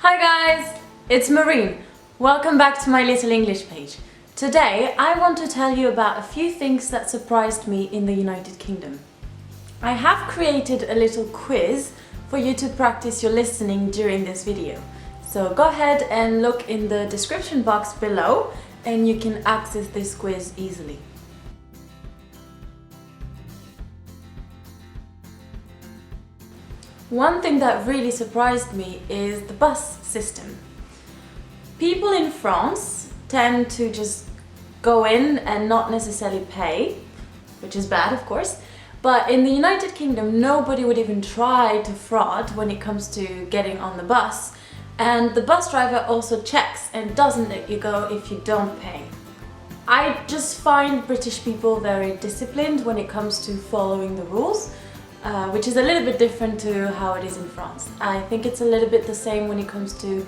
Hi guys, it's Marine. Welcome back to my little English page. Today I want to tell you about a few things that surprised me in the United Kingdom. I have created a little quiz for you to practice your listening during this video. So go ahead and look in the description box below and you can access this quiz easily. One thing that really surprised me is the bus system. People in France tend to just go in and not necessarily pay, which is bad of course, but in the United Kingdom nobody would even try to fraud when it comes to getting on the bus, and the bus driver also checks and doesn't let you go if you don't pay. I just find British people very disciplined when it comes to following the rules. Which is a little bit different to how it is in France. I think it's a little bit the same when it comes to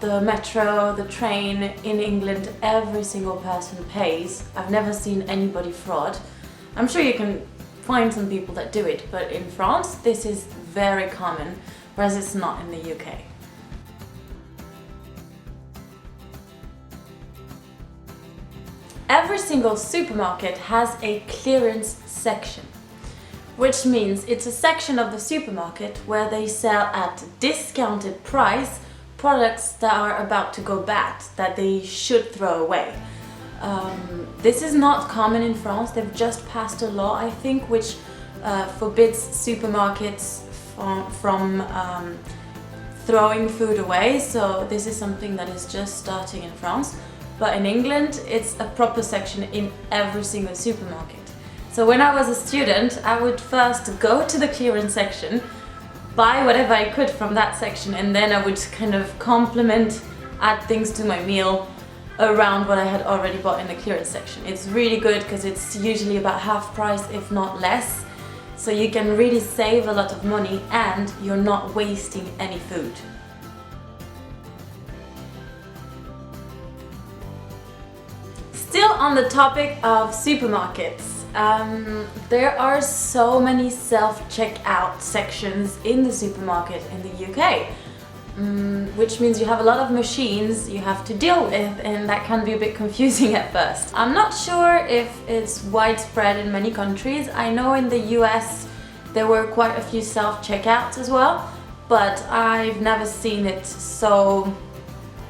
the metro, the train. In England, every single person pays. I've never seen anybody fraud. I'm sure you can find some people that do it, but in France this is very common, whereas it's not in the UK. Every single supermarket has a clearance section, which means it's a section of the supermarket where they sell at discounted price products that are about to go bad, that they should throw away. This is not common in France. They've just passed a law, I think, which forbids supermarkets from throwing food away. So this is something that is just starting in France. But in England, it's a proper section in every single supermarket. So when I was a student, I would first go to the clearance section, buy whatever I could from that section, and then I would kind of add things to my meal around what I had already bought in the clearance section. It's really good because it's usually about half price, if not less. So you can really save a lot of money and you're not wasting any food. Still on the topic of supermarkets. There are so many self-checkout sections in the supermarket in the UK, which means you have a lot of machines you have to deal with, and that can be a bit confusing at first. I'm not sure if it's widespread in many countries. I know in the US there were quite a few self-checkouts as well, but I've never seen it so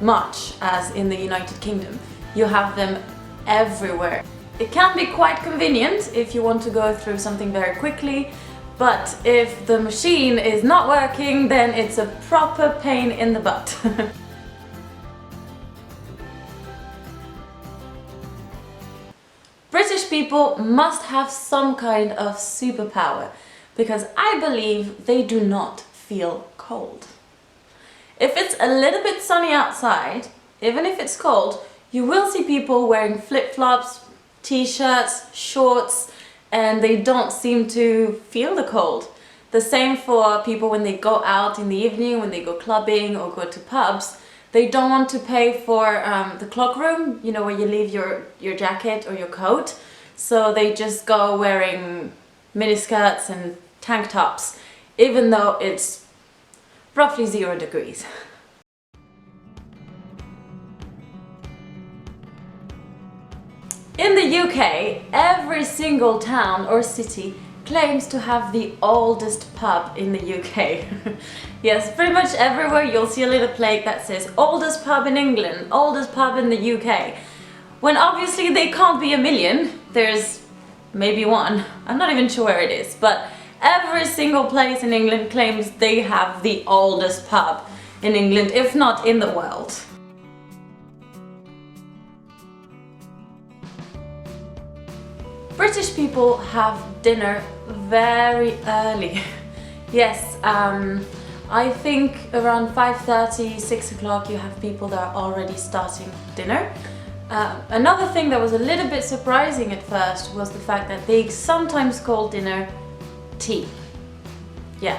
much as in the United Kingdom. You have them everywhere. It can be quite convenient if you want to go through something very quickly, but if the machine is not working, then it's a proper pain in the butt. British people must have some kind of superpower, because I believe they do not feel cold. If it's a little bit sunny outside, even if it's cold, you will see people wearing flip-flops, t-shirts, shorts, and they don't seem to feel the cold. The same for people when they go out in the evening, when they go clubbing or go to pubs. They don't want to pay for the cloakroom, you know, where you leave your jacket or your coat. So they just go wearing miniskirts and tank tops, even though it's roughly 0 degrees. In the UK, every single town or city claims to have the oldest pub in the UK. Yes, pretty much everywhere you'll see a little plaque that says oldest pub in England, oldest pub in the UK. When obviously they can't be a million, there's maybe one. I'm not even sure where it is, but every single place in England claims they have the oldest pub in England, if not in the world. British people have dinner very early. Yes, I think around 5:30, 6 o'clock you have people that are already starting dinner. Another thing that was a little bit surprising at first was the fact that they sometimes call dinner tea. Yeah,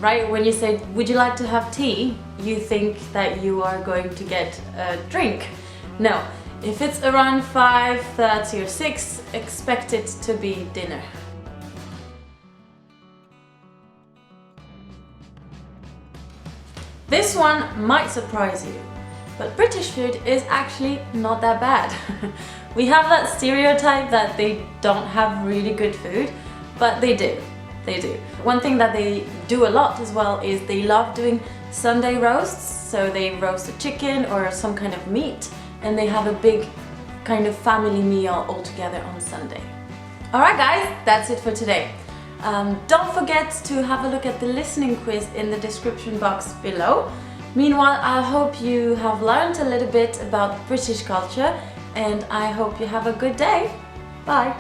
right, when you say, would you like to have tea? You think that you are going to get a drink. No. If it's around 5:30 or 6, expect it to be dinner. This one might surprise you, but British food is actually not that bad. We have that stereotype that they don't have really good food, but they do. They do. One thing that they do a lot as well is they love doing Sunday roasts. So they roast a chicken or some kind of meat, and they have a big kind of family meal all together on Sunday. Alright guys, that's it for today. Don't forget to have a look at the listening quiz in the description box below. Meanwhile, I hope you have learned a little bit about British culture, and I hope you have a good day. Bye!